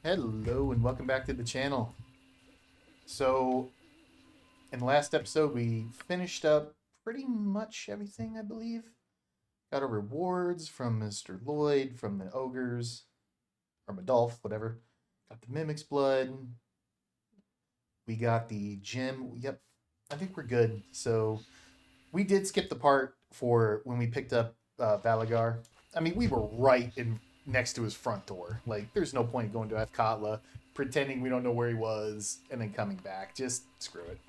Hello and welcome back to the channel. So, in the last episode, we finished up pretty much everything, I believe. Got our rewards from Mr. Lloyd, from the ogres, or Madolph, whatever. Got the Mimic's blood. We got the gem. Yep, I think we're good. So, we did skip the part for when we picked up Valagar. I mean, we were right in next to his front door. Like, there's no point going to Athkatla, pretending we don't know where he was, and then coming back. Just screw it.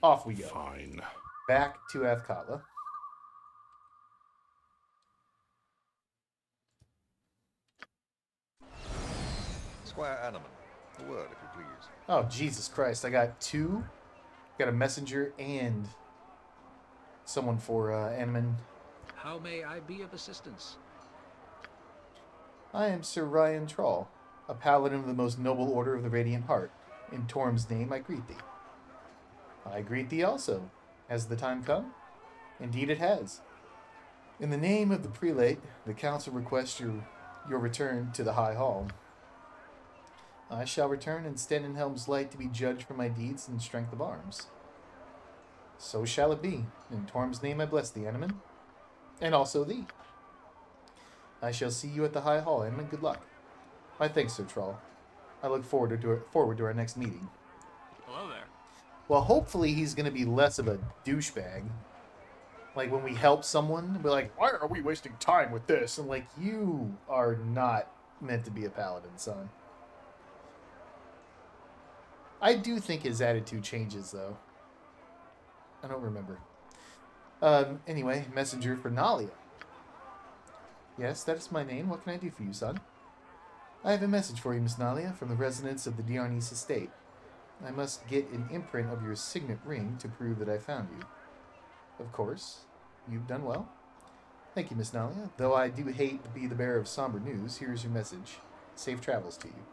Off we go. Fine. Back to Athkatla. Squire Animan, a word, if you please. Oh, Jesus Christ. I got two. Got a messenger and someone for Animan. How may I be of assistance? I am Sir Ryan Troll, a paladin of the most noble order of the Radiant Heart. In Torm's name, I greet thee. I greet thee also. Has the time come? Indeed it has. In the name of the prelate, the council requests your return to the High Hall. I shall return and stand in Helm's light to be judged for my deeds and strength of arms. So shall it be. In Torm's name I bless thee, Animan, and also thee. I shall see you at the High Hall, Animan. Good luck. My thanks, Sir Troll. I look forward to our next meeting. Hello there. Well, hopefully he's going to be less of a douchebag. Like, when we help someone, we're like, why are we wasting time with this? And, like, you are not meant to be a paladin, son. I do think his attitude changes, though. I don't remember. Anyway, messenger for Nalia. Yes, that is my name. What can I do for you, son? I have a message for you, Miss Nalia, from the residents of the Diarnis estate. I must get an imprint of your signet ring to prove that I found you. Of course. You've done well. Thank you, Miss Nalia. Though I do hate to be the bearer of somber news, here is your message. Safe travels to you.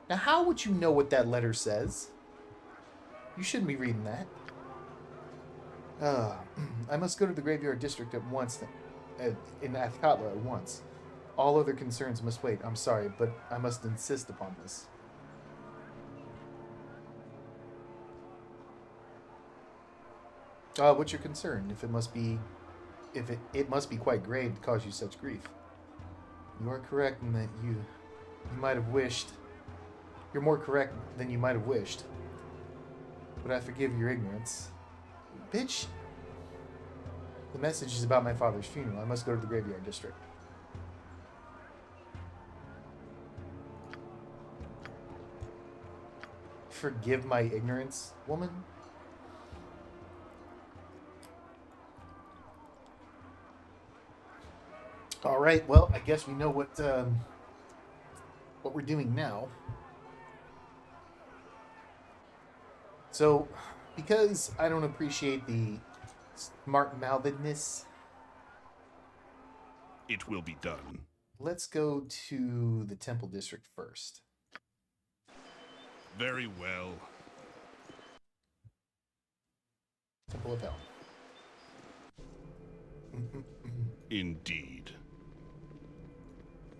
Now, how would you know what that letter says? You shouldn't be reading that. I must go to the graveyard district at once, in Athkatla at once. All other concerns must wait. I'm sorry, but I must insist upon this. What's your concern? It must be quite grave to cause you such grief. You are correct in that you might have wished. You're more correct than you might have wished. But I forgive your ignorance. Bitch. The message is about my father's funeral. I must go to the graveyard district. Forgive my ignorance, woman? All right, well, I guess we know what we're doing now. So, because I don't appreciate the smart-mouthedness, It will be done. let's go to the Temple District first. Very well. Temple of Hell. Indeed.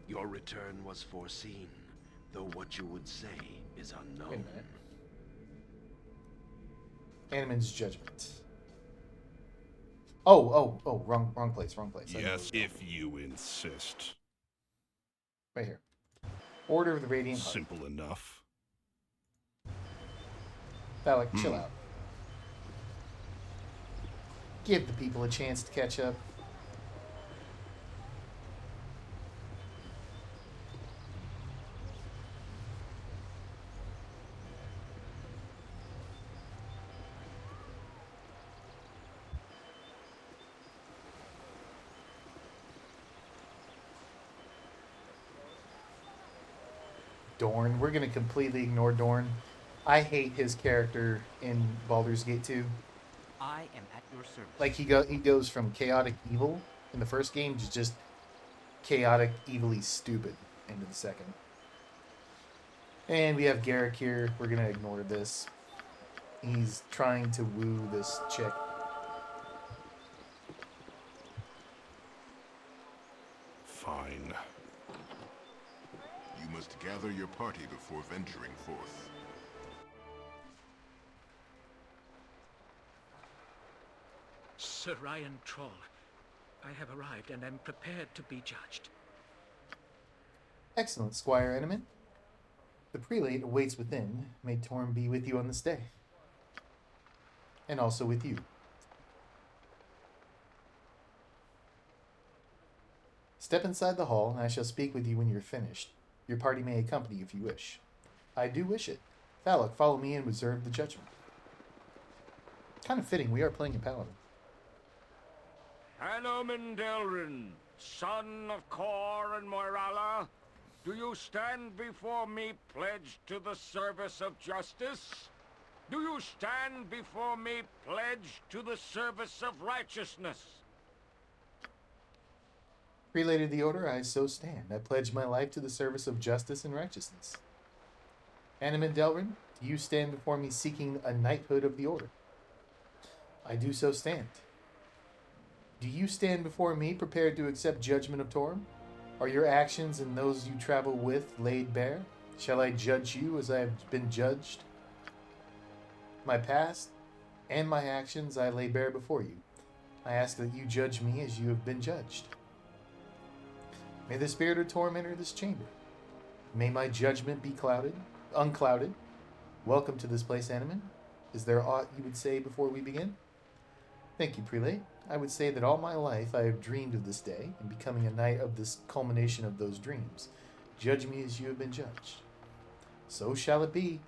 Your return was foreseen, though what you would say is Wait a unknown. minute. Animan's Judgment. Oh, wrong place. I know Yes, where we're if you insist. going. Right here. Order of the Radiant Heart. Simple enough. Balak, chill out. Give the people a chance to catch up. Dorn. We're going to completely ignore Dorn. I hate his character in Baldur's Gate 2. I am at your service. Like, he goes from chaotic evil in the first game to just chaotic, evilly stupid into the second. And we have Garrick here. We're going to ignore this. He's trying to woo this chick. Fine. You must gather your party before venturing forth. Sir Ryan Troll, I have arrived and am prepared to be judged. Excellent, Squire Enneman. The prelate awaits within. May Torm be with you on this day. And also with you. Step inside the hall, and I shall speak with you when you're finished. Your party may accompany if you wish. I do wish it. Thalok, follow me and reserve the judgment. Kind of fitting, we are playing a paladin. Hanuman Delrin, son of Kor and Moirala, do you stand before me pledged to the service of justice? Do you stand before me pledged to the service of righteousness? Prelate of the Order, I so stand. I pledge my life to the service of justice and righteousness. Hanuman Delrin, do you stand before me seeking a knighthood of the Order? I do so stand. Do you stand before me prepared to accept judgment of Torm? Are your actions and those you travel with laid bare? Shall I judge you as I have been judged? My past and my actions I lay bare before you. I ask that you judge me as you have been judged. May the spirit of Torm enter this chamber. May my judgment be unclouded. Welcome to this place, Hanuman. Is there aught you would say before we begin? Thank you, Prelate. I would say that all my life I have dreamed of this day, and becoming a knight of this culmination of those dreams. Judge me as you have been judged. So shall it be.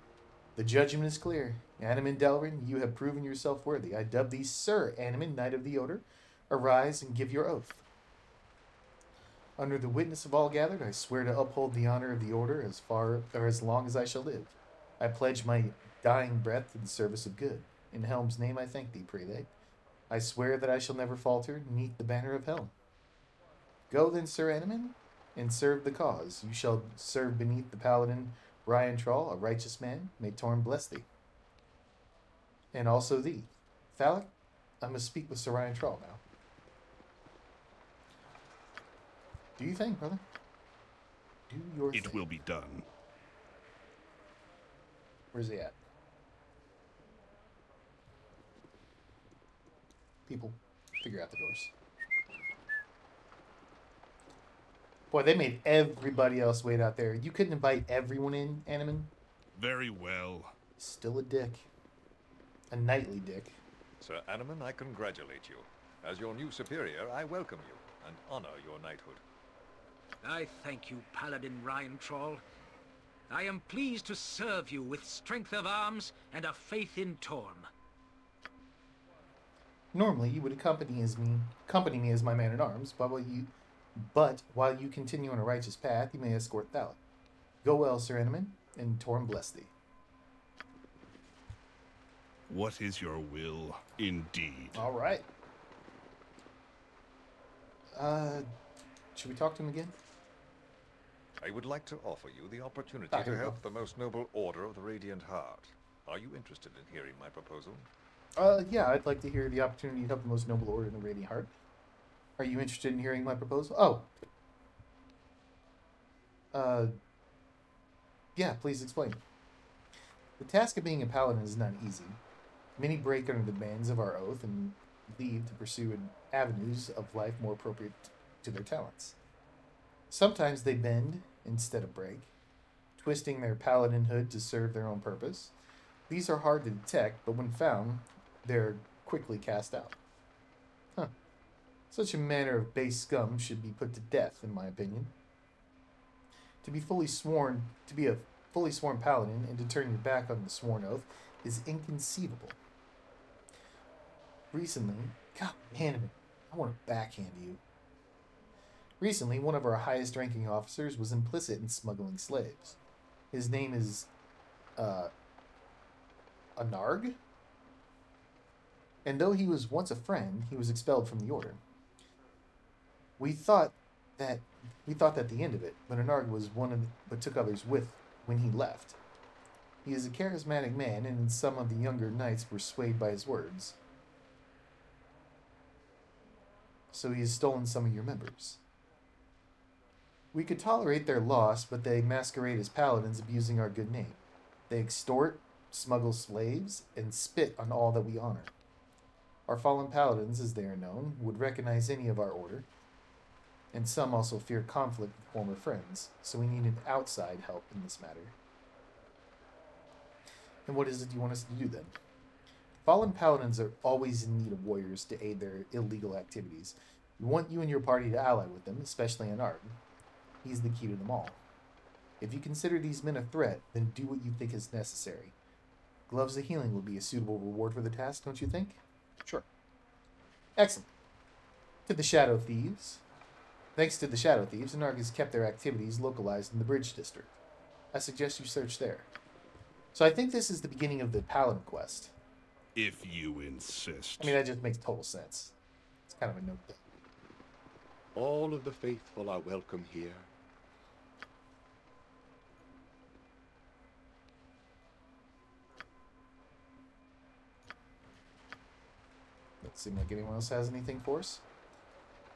The judgment is clear. Hanuman Delrin, you have proven yourself worthy. I dub thee Sir Hanuman, Knight of the Order. Arise and give your oath. Under the witness of all gathered, I swear to uphold the honor of the Order as long as I shall live. I pledge my dying breath to the service of good. In Helm's name I thank thee, Prelate. I swear that I shall never falter neath the banner of Helm. Go then, Sir Hanuman, and serve the cause. You shall serve beneath the paladin Ryan Troll, a righteous man. May Torm bless thee. And also thee. Thalok, I must speak with Sir Ryan Troll now. Do you think, brother? Do your thing. It will be done. Where's he at? People, figure out the doors. Boy, they made everybody else wait out there. You couldn't invite everyone in, Hanuman? Very well. Still a dick. A knightly dick. Sir Hanuman, I congratulate you. As your new superior, I welcome you and honor your knighthood. I thank you, Paladin Ryan Troll. I am pleased to serve you with strength of arms and a faith in Torm. Normally, you would accompany me as my man-at-arms, but while you continue on a righteous path, you may escort Thalok. Go well, Sir Hanuman, and Torm bless thee. What is your will, indeed? All right. Should we talk to him again? I would like to offer you the opportunity Here to we help go. the most noble order of the Radiant Heart. Are you interested in hearing my proposal? Yeah, I'd like to hear the opportunity to help the most noble order in the Radiant Heart. Are you interested in hearing my proposal? Yeah, please explain. The task of being a paladin is not easy. Many break under the demands of our oath and leave to pursue avenues of life more appropriate to their talents. Sometimes they bend instead of break, twisting their paladinhood to serve their own purpose. These are hard to detect, but when found, they're quickly cast out. Such a manner of base scum should be put to death, in my opinion. To be a fully sworn paladin and to turn your back on the sworn oath is inconceivable. Recently, God, Hanuman, I want to backhand you. Recently, one of our highest ranking officers was implicit in smuggling slaves. His name is, Anarg? And though he was once a friend, he was expelled from the order. We thought that the end of it, but Anarg was but took others with when he left. He is a charismatic man, and some of the younger knights were swayed by his words. So he has stolen some of your members. We could tolerate their loss, but they masquerade as paladins abusing our good name. They extort, smuggle slaves, and spit on all that we honor. Our fallen paladins, as they are known, would recognize any of our order, and some also fear conflict with former friends, so we need an outside help in this matter. And what is it you want us to do then? Fallen paladins are always in need of warriors to aid their illegal activities. We want you and your party to ally with them, especially Anard. He's the key to them all. If you consider these men a threat, then do what you think is necessary. Gloves of Healing would be a suitable reward for the task, don't you think? Sure. Excellent. To the Shadow Thieves. Thanks to the Shadow Thieves, Anarg has kept their activities localized in the Bridge District. I suggest you search there. So I think this is the beginning of the Paladin quest. If you insist. I mean, that just makes total sense. It's kind of a note thing. All of the faithful are welcome here. Doesn't seem like anyone else has anything for us.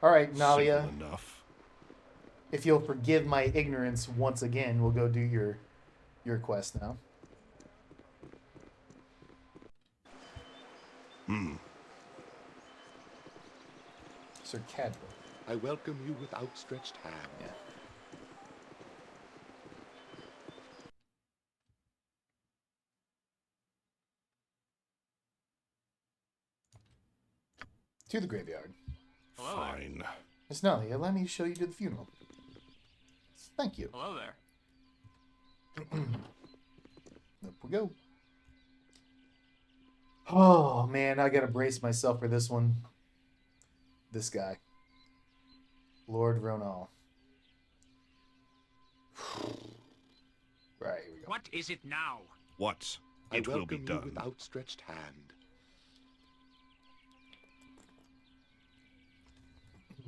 All right, Nalia. Simple enough. If you'll forgive my ignorance once again, we'll go do your quest now. Sir Cadwell. I welcome you with outstretched hand. Yeah. To the graveyard. Fine. Miss Nalia, let me show you to the funeral. Thank you. Hello there. Up we go. Oh, man, I gotta brace myself for this one. This guy. Lord Ronal. Right, here we go. What is it now? What? I It will be welcome you done. with outstretched hand.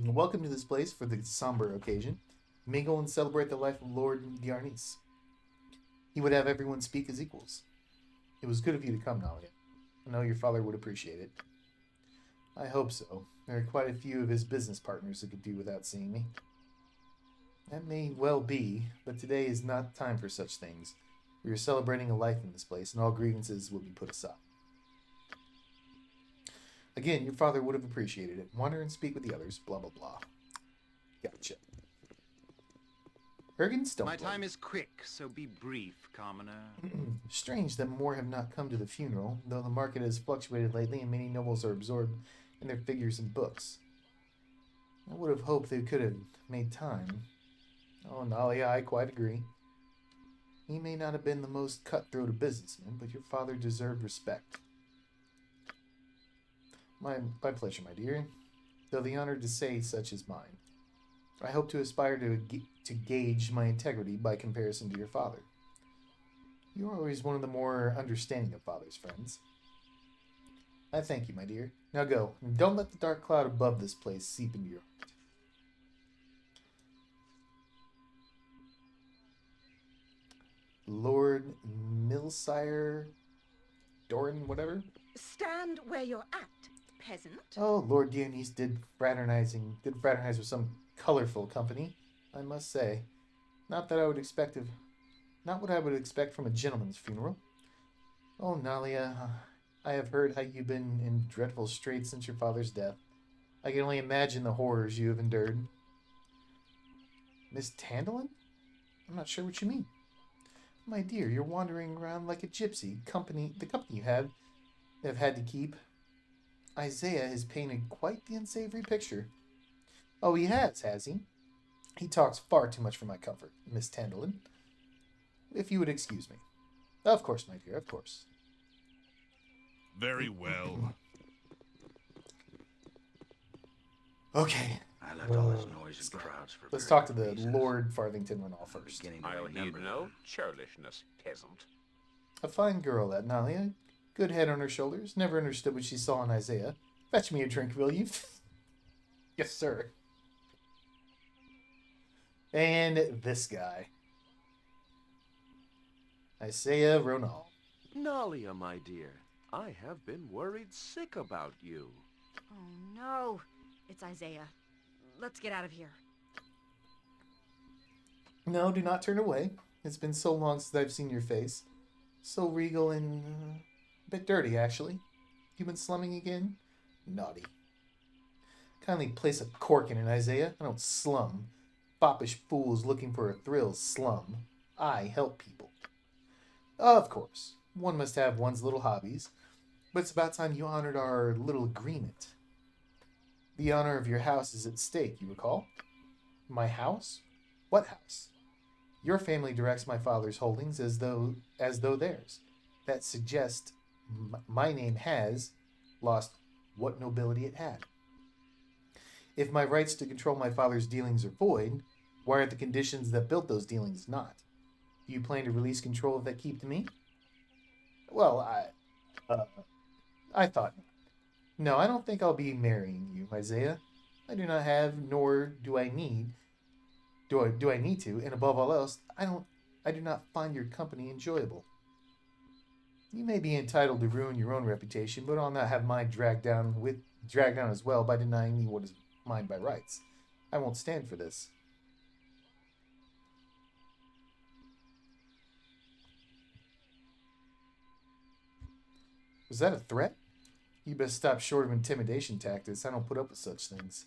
Welcome to this place for the somber occasion. Mingle and celebrate the life of Lord Diarnis. He would have everyone speak as equals. It was good of you to come, Nalia. I know your father would appreciate it. I hope so. There are quite a few of his business partners who could do without seeing me. That may well be, but today is not time for such things. We are celebrating a life in this place, and all grievances will be put aside. Again, your father would have appreciated it. Wander and speak with the others, blah, blah, blah. Gotcha. Ergen Stoneblood. My time is quick, so be brief, commoner. Strange that more have not come to the funeral, though the market has fluctuated lately and many nobles are absorbed in their figures and books. I would have hoped they could have made time. Oh, Nalia, I quite agree. He may not have been the most cutthroat of businessmen, but your father deserved respect. My pleasure, my dear, though the honor to say such is mine. I hope to aspire to gauge my integrity by comparison to your father. You are always one of the more understanding of father's friends. I thank you, my dear. Now go, and don't let the dark cloud above this place seep into your heart. Lord Millsire Doran, whatever? Stand where you're at, peasant. Oh, Lord Dionys did fraternize with some colorful company, I must say. Not what I would expect from a gentleman's funeral. Oh, Nalia, I have heard how you've been in dreadful straits since your father's death. I can only imagine the horrors you have endured. Miss Tandalin? I'm not sure what you mean. My dear, you're wandering around like a gypsy. The company you have had to keep. Isaiah has painted quite the unsavory picture. Oh, he has he? He talks far too much for my comfort, Miss Tandalin. If you would excuse me. Of course, my dear, of course. Very well. Okay. I left all this noise and crowds for Let's very talk to good the reasons. Lord Farthington Renal first. Beginning to I'll remember heed no churlishness, peasant. A fine girl, that Nalia. Good head on her shoulders. Never understood what she saw in Isaiah. Fetch me a drink, will you? Yes, sir. And this guy. Isaiah Ronal. Nalia, my dear, I have been worried sick about you. Oh no, it's Isaiah. Let's get out of here. No, do not turn away. It's been so long since I've seen your face. So regal and a bit dirty, actually. You been slumming again? Naughty. Kindly place a cork in it, Isaiah. I don't slum. Foppish fools looking for a thrill slum. I help people. Of course, one must have one's little hobbies, but it's about time you honored our little agreement. The honor of your house is at stake, you recall? My house? What house? Your family directs my father's holdings as though theirs. That suggests my name has lost what nobility it had. If my rights to control my father's dealings are void, why are the conditions that built those dealings not? Do you plan to release control of that keep to me? Well, I thought not. No, I don't think I'll be marrying you, Isaiah. I do not have, nor do I need. Do I need to? And above all else, I do not find your company enjoyable. You may be entitled to ruin your own reputation, but I'll not have mine dragged down as well by denying me what is mine by rights. I won't stand for this. Was that a threat? You best stop short of intimidation tactics. I don't put up with such things.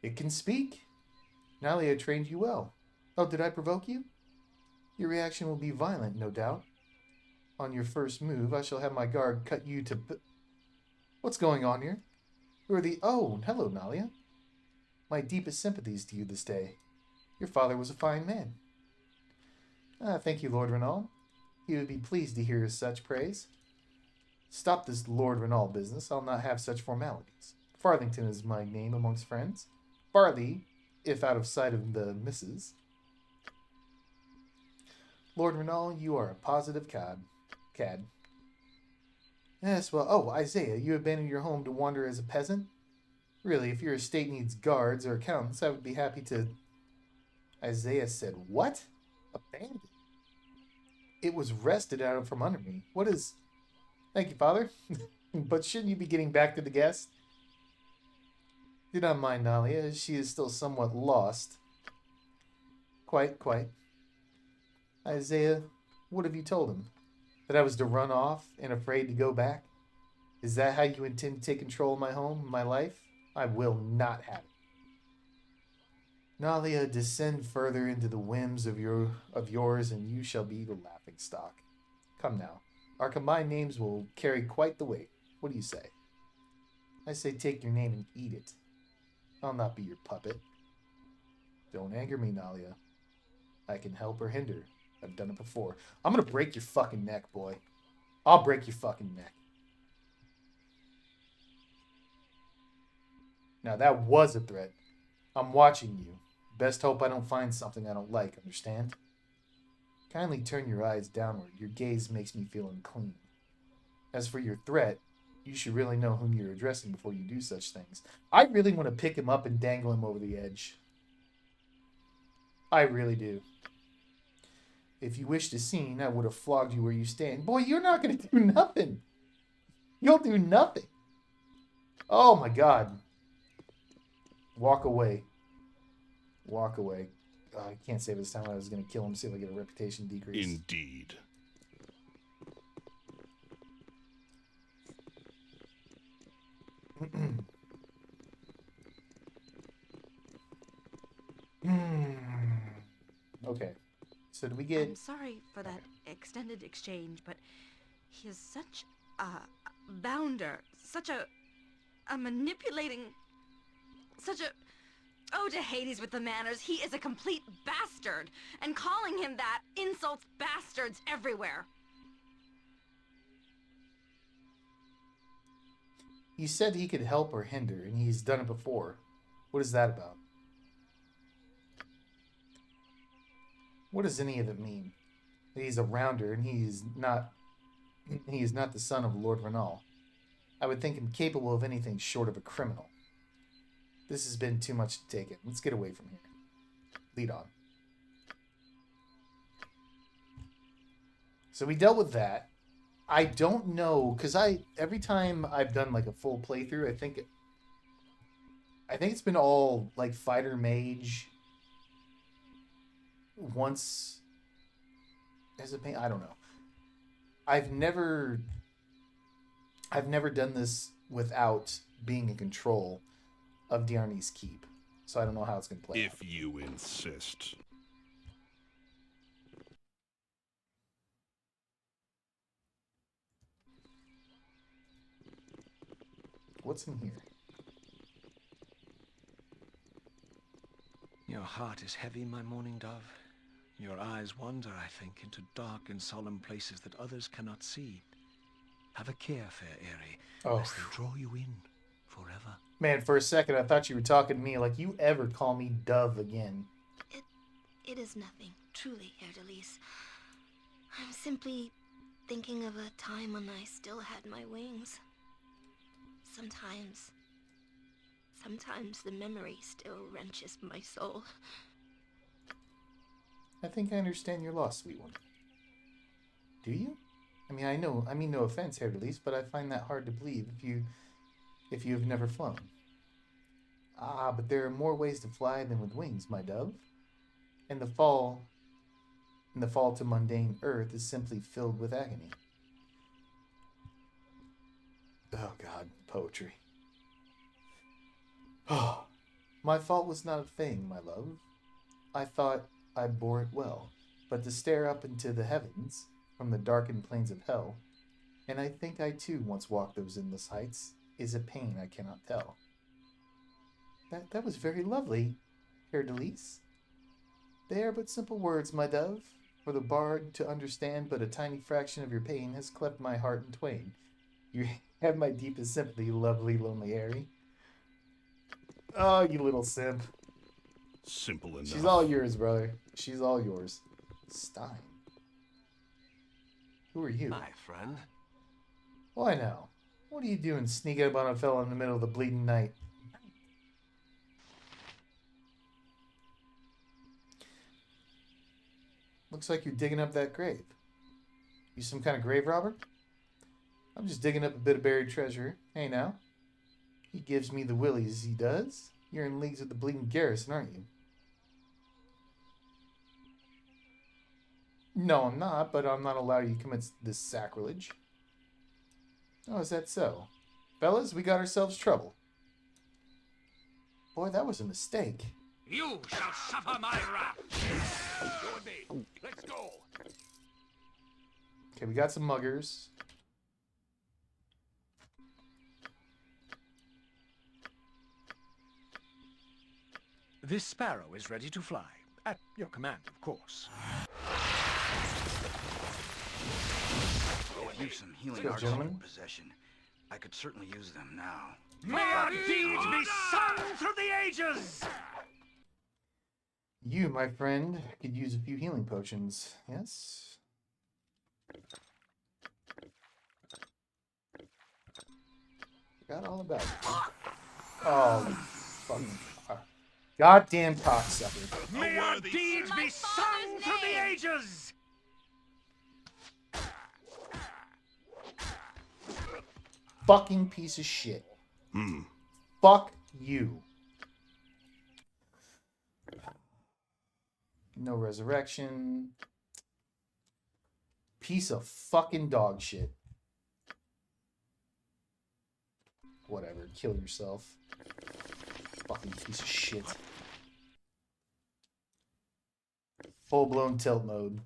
It can speak. Nalia trained you well. Oh, did I provoke you? Your reaction will be violent, no doubt. On your first move, I shall have my guard cut you to... What's going on here? You are the... Oh, hello, Nalia. My deepest sympathies to you this day. Your father was a fine man. Thank you, Lord Renault. He would be pleased to hear such praise. Stop this Lord Renault business. I'll not have such formalities. Farthington is my name amongst friends. Farley, if out of sight of the missus. Lord Renault, you are a positive cad. Yes, well, oh, Isaiah, you abandoned your home to wander as a peasant? Really, if your estate needs guards or accountants, I would be happy to... Isaiah said, what? Abandoned? It was wrested out from under me. What is... Thank you, Father. But shouldn't you be getting back to the guest? Do not mind Nalia, as she is still somewhat lost. Quite. Isaiah, what have you told him? That I was to run off and afraid to go back? Is that how you intend to take control of my home, my life? I will not have it. Nalia, descend further into the whims of yours, and you shall be the laughing stock. Come now. Our combined names will carry quite the weight. What do you say? I say take your name and eat it. I'll not be your puppet. Don't anger me, Nalia. I can help or hinder. I've done it before. I'm gonna break your fucking neck, boy. I'll break your fucking neck. Now that was a threat. I'm watching you. Best hope I don't find something I don't like, understand? Kindly turn your eyes downward. Your gaze makes me feel unclean. As for your threat, you should really know whom you're addressing before you do such things. I really want to pick him up and dangle him over the edge. I really do. If you wished a scene, I would have flogged you where you stand. Boy, you're not going to do nothing. You'll do nothing. Oh my God. Walk away. Walk away. I can't say this time I was going to kill him, see if I get a reputation decrease. Indeed. Okay. So do we get... I'm sorry for that extended exchange, but he is such a bounder, such a manipulating, such a... Oh, to Hades with the manners. He is a complete bastard, and calling him that insults bastards everywhere. He said he could help or hinder, and he's done it before. What is that about? What does any of it mean? That he's a rounder, and he is not the son of Lord Renault. I would think him capable of anything short of a criminal. This has been too much to take in. Let's get away from here. Lead on. So we dealt with that. I don't know, because every time I've done like a full playthrough, I think it's been all like fighter mage. once as a pain. I don't know. I've never done this without being in control of Diarne's keep, so I don't know how it's gonna play out. If you insist. What's in here? Your heart is heavy, my mourning dove. Your eyes wander, I think, into dark and solemn places that others cannot see. Have a care, fair Airy, lest they draw you in forever. Man, for a second I thought you were talking to me. Like, you ever call me Dove again? It is nothing, truly, Erdelise. I'm simply thinking of a time when I still had my wings. Sometimes the memory still wrenches my soul. I think I understand your loss, sweet one. Do you? I mean no offense, Herdelis, but I find that hard to believe if you have never flown. Ah, but there are more ways to fly than with wings, my dove. And the fall to mundane earth is simply filled with agony. Oh God, poetry. Oh, my fault was not a thing, my love. I thought I bore it well, but to stare up into the heavens from the darkened plains of hell, and I think I too once walked those endless heights, is a pain I cannot tell. That was very lovely, Herdelis. They are but simple words, my dove, for the bard to understand, but a tiny fraction of your pain has cleft my heart in twain. You have my deepest sympathy, lovely, lonely Airy. Oh, you little simp. Simple enough. She's all yours, brother. She's all yours. Stein. Who are you? My friend. Why now? What are you doing sneaking up on a fellow in the middle of the bleeding night? Looks like you're digging up that grave. You some kind of grave robber? I'm just digging up a bit of buried treasure. Hey now. He gives me the willies, he does. You're in leagues with the bleeding garrison, aren't you? No, I'm not, but I'm not allowed you to commit this sacrilege. Oh, is that so? Fellas, we got ourselves trouble. Boy, that was a mistake. You shall suffer my wrath. You and me. Let's go. Okay, we got some muggers. This sparrow is ready to fly. At your command, of course. Could use some healing Let's go, arts gentlemen. in possession. I could certainly use them now. May our deeds be sung through the ages! You, my friend, could use a few healing potions. Yes? Forgot all about it. Oh, fucking goddamn cocksucker. May our deeds be sung through the ages! Fucking piece of shit. Fuck you. No resurrection. Piece of fucking dog shit. Whatever, kill yourself. Fucking piece of shit. Full-blown tilt mode.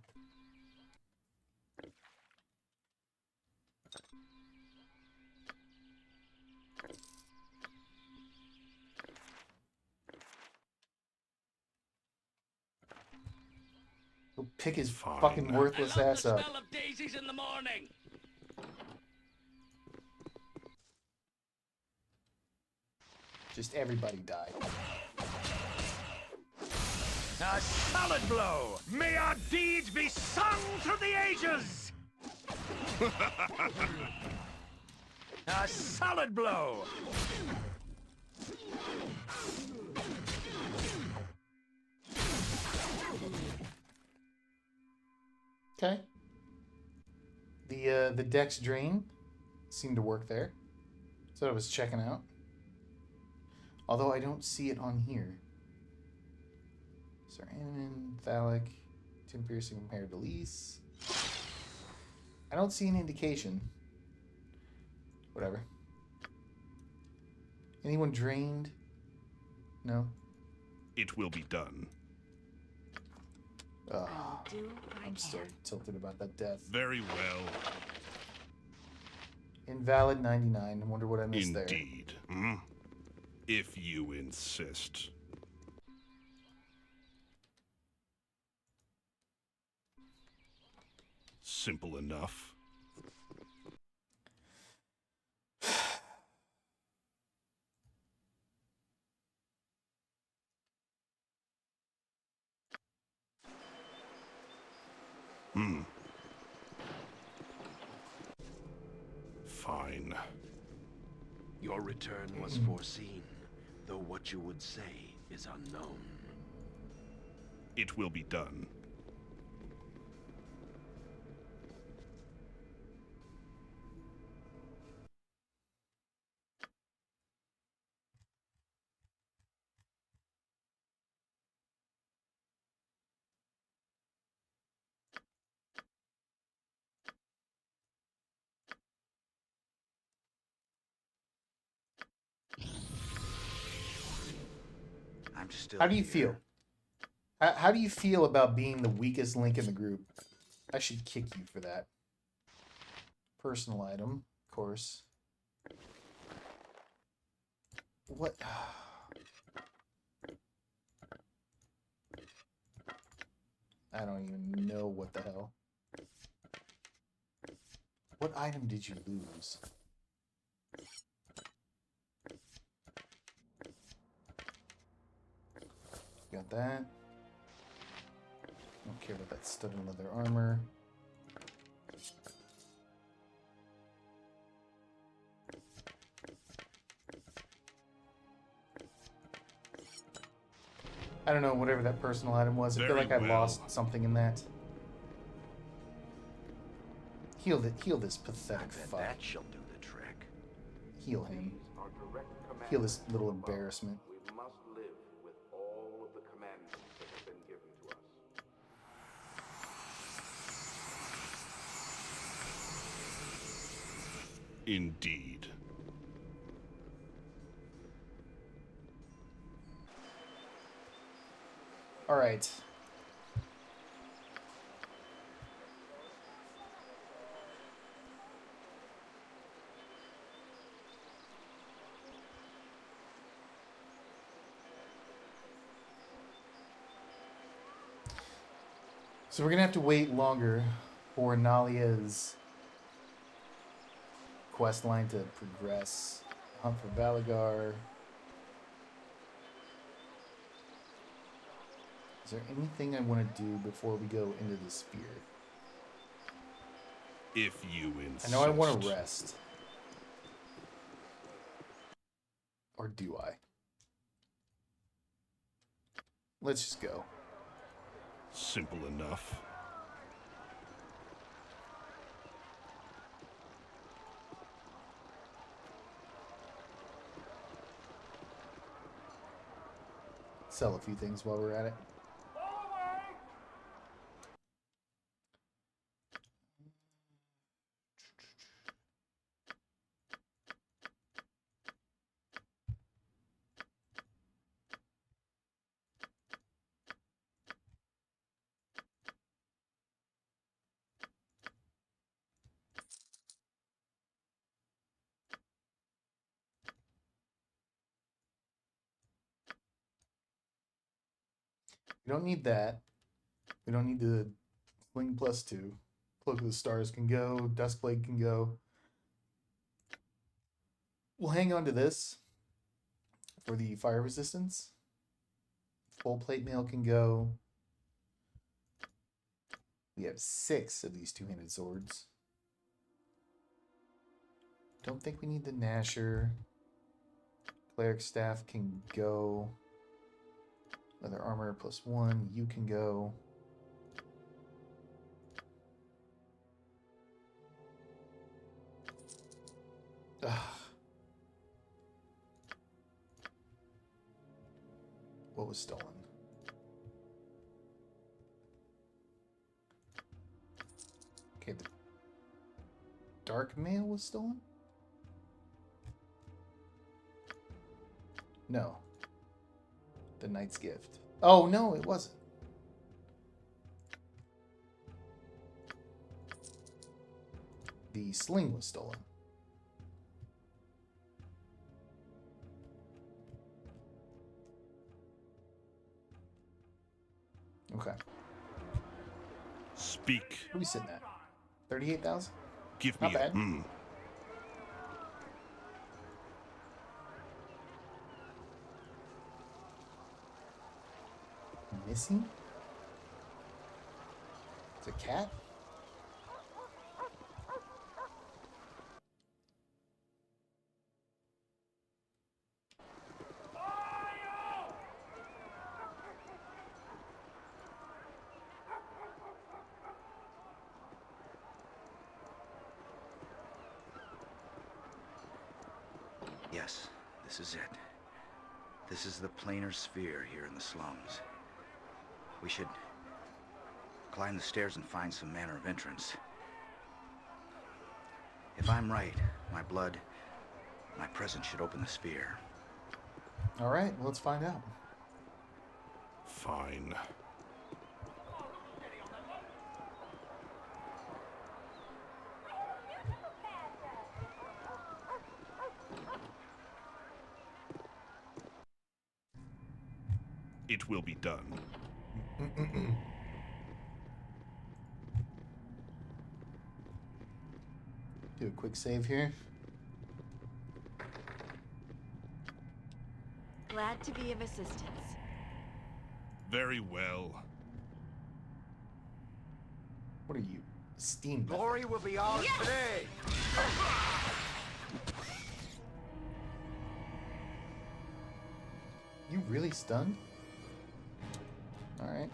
Go pick his Fine. fucking worthless ass up. Smell of daisies in the morning. Just everybody died. A solid blow! May our deeds be sung through the ages! A solid blow! Okay. The Dex Drain seemed to work there. So I was checking out. Although I don't see it on here. Saranin, Thalic. 10 piercing compared to lease. I don't see an indication. Whatever. Anyone drained? No? It will be done. Ugh, I will do what I I'm still can. tilted about that death. Very well. Invalid 99. I wonder what I missed there. Indeed. Hmm? If you insist. Simple enough. Fine. Your return was foreseen, though what you would say is unknown. It will be done. I'm still How do you here. feel? How do you feel about being the weakest link in the group? I should kick you for that. Personal item, of course. What? I don't even know what the hell. What item did you lose? Got that. Don't care about that stud and leather armor. I don't know, whatever that personal item was. I feel Very like I well. lost something in that. Heal this pathetic I bet fuck. that shall do the trick. Heal him. Heal this little embarrassment. We must live with all of the commandments that have been given to us. Indeed. All right. So we're gonna have to wait longer for Nalia's quest line to progress. Hunt for Valagar. Is there anything I want to do before we go into the spear? If you insist. I know I want to rest. Or do I? Let's just go. Simple enough. Sell a few things while we're at it. We don't need that. We don't need the Fling +2. Cloak of the Stars can go. Duskblade can go. We'll hang on to this for the fire resistance. Full plate mail can go. We have 6 of these two-handed swords. Don't think we need the Gnasher. Cleric Staff can go. Leather armor +1. You can go. Ugh. What was stolen? Okay, the dark mail was stolen? No. The knight's gift. Oh, no, it wasn't. The sling was stolen. Okay. Speak. What are we sitting at? 38,000? Give Not me bad. Missing? It's a cat? Yes, this is it. This is the planar sphere here in the slums. We should climb the stairs and find some manner of entrance. If I'm right, my blood, my presence should open the sphere. All right, well, let's find out. Fine. It will be done. Do a quick save here. Glad to be of assistance. Very well. What are you? Steam. Glory will be ours today. You really stunned? Alright.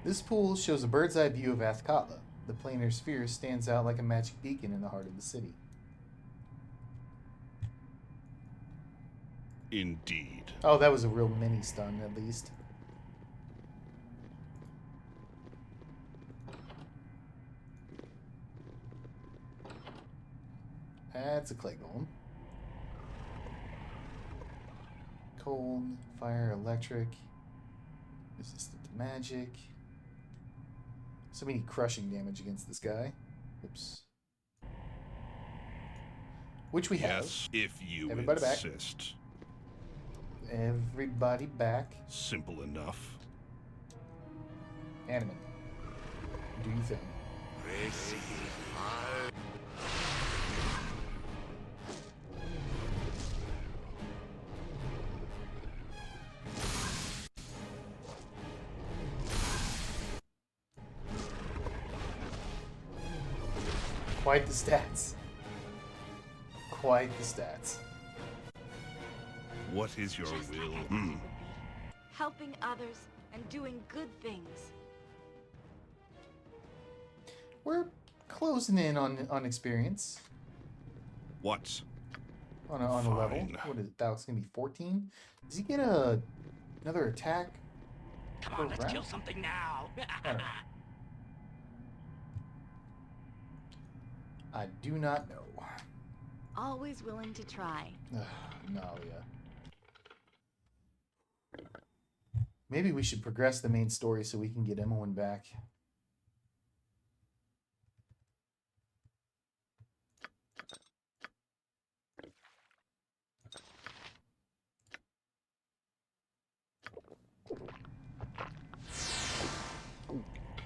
This pool shows a bird's eye view of Athkatla. The planar sphere stands out like a magic beacon in the heart of the city. Indeed. Oh, that was a real mini stun, at least. That's a clay golem. Cold, fire, electric, resistant to magic. So we need crushing damage against this guy. Oops. Which we have. Yes, if you Everybody back. insist. Everybody back. Simple enough. Animate. Do you think? Quite the stats. Quite the stats. What is your Just like will? I thought. Helping others and doing good things. We're closing in on experience. What? On a level. Fine. What is it? That's gonna be 14. Does he get another attack? Come per on, let's round? kill something now. I don't know. I do not know. Always willing to try. Nalia. Maybe we should progress the main story so we can get Emmeline back.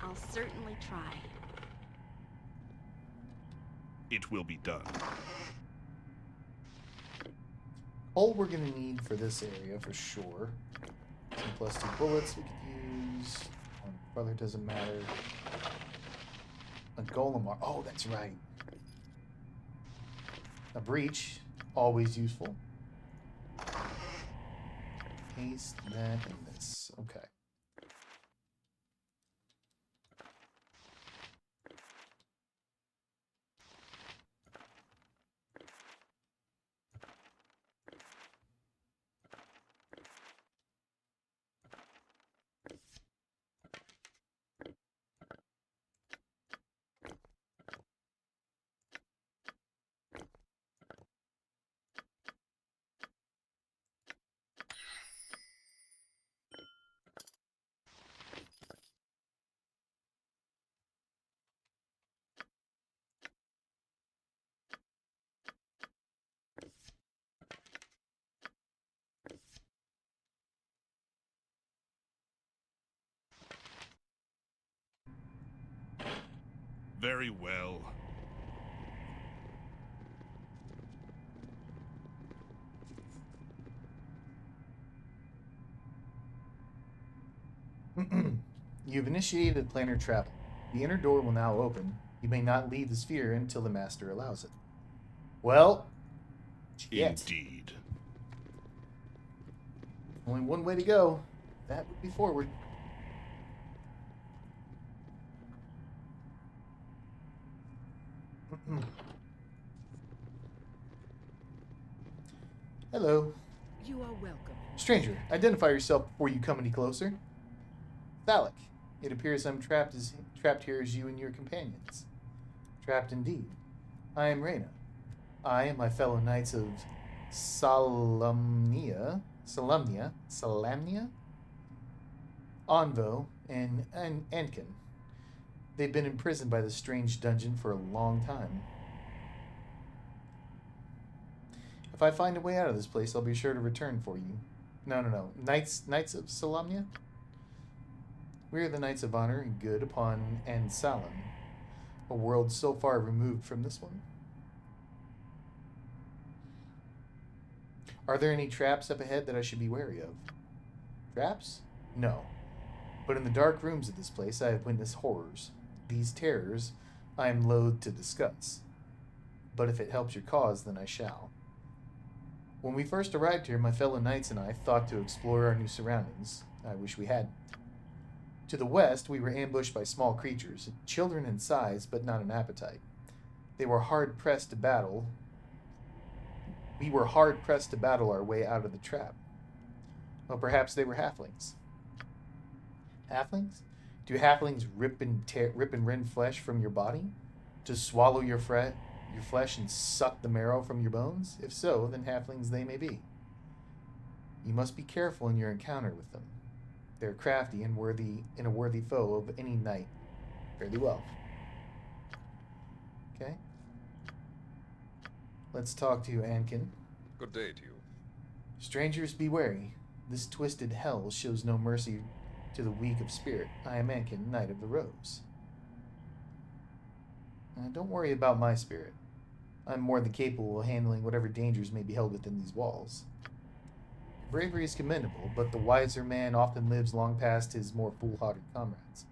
I'll certainly try. It will be done. All we're gonna need for this area for sure. 2+2 bullets we could use. One brother doesn't matter. A golem. Oh, that's right. A breach, always useful. Paste that and this. Okay. Very well. You've initiated planar travel. The inner door will now open. You may not leave the sphere until the master allows it. Well, shit. Indeed. Only one way to go. That would be forward. Hello. You are welcome. Stranger, identify yourself before you come any closer. Thalic, it appears I'm trapped here as you and your companions. Trapped indeed. I am Reyna. I and my fellow knights of Salamnia, Onvo, and Ankin. They've been imprisoned by this strange dungeon for a long time. If I find a way out of this place, I'll be sure to return for you. No. Knights of Salamnia? We are the Knights of Honor and Good upon Ansalem, a world so far removed from this one. Are there any traps up ahead that I should be wary of? Traps? No. But in the dark rooms of this place, I have witnessed horrors. These terrors I am loath to discuss. But if it helps your cause, then I shall. When we first arrived here, my fellow knights and I thought to explore our new surroundings. I wish we hadn't. To the west, we were ambushed by small creatures, children in size, but not in appetite. They were hard-pressed to battle. We were hard-pressed to battle our way out of the trap. Well, perhaps they were halflings. Halflings? Do halflings rip and rend flesh from your body? To swallow your flesh and suck the marrow from your bones? If so, then halflings they may be. You must be careful in your encounter with them. They're crafty and a worthy foe of any knight. Fairly well. Okay. Let's talk to Ankin. Good day to you. Strangers, be wary. This twisted hell shows no mercy to the weak of spirit. I am Ankin, Knight of the Rose. Now, don't worry about my spirit. I'm more than capable of handling whatever dangers may be held within these walls. Bravery is commendable, but the wiser man often lives long past his more foolhardy comrades.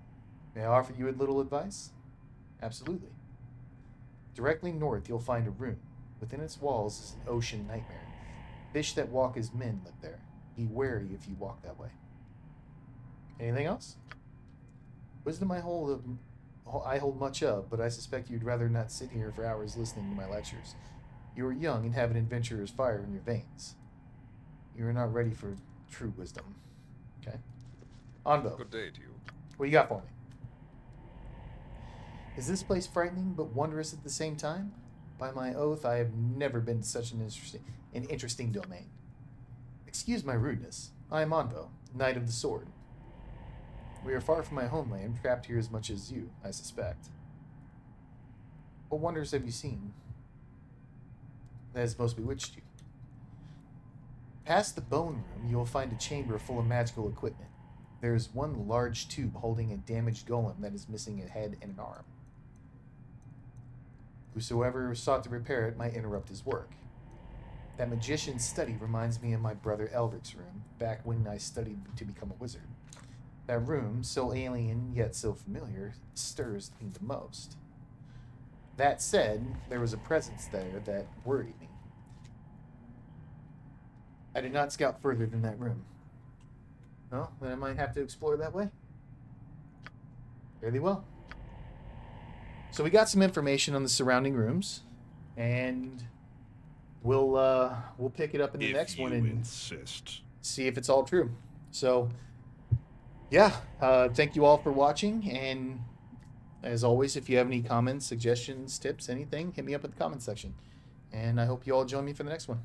May I offer you a little advice? Absolutely. Directly north, you'll find a room. Within its walls is an ocean nightmare. Fish that walk as men live there. Be wary if you walk that way. Anything else? Wisdom I hold much of, but I suspect you'd rather not sit here for hours listening to my lectures. You are young and have an adventurer's fire in your veins. You are not ready for true wisdom. Okay? Onvo. Good day to you. What you got for me? Is this place frightening but wondrous at the same time? By my oath, I have never been to such an interesting domain. Excuse my rudeness. I am Onvo, Knight of the Sword. We are far from my homeland, trapped here as much as you, I suspect. What wonders have you seen that has most bewitched you? Past the bone room, you will find a chamber full of magical equipment. There is one large tube holding a damaged golem that is missing a head and an arm. Whosoever sought to repair it might interrupt his work. That magician's study reminds me of my brother Elric's room, back when I studied to become a wizard. That room, so alien yet so familiar, stirs me the most. That said, there was a presence there that worried me. I did not scout further than that room. Well, then I might have to explore that way. Fairly well. So we got some information on the surrounding rooms, and we'll pick it up in the next one and insist. See if it's all true. So, yeah, thank you all for watching, and as always, if you have any comments, suggestions, tips, anything, hit me up in the comment section. And I hope you all join me for the next one.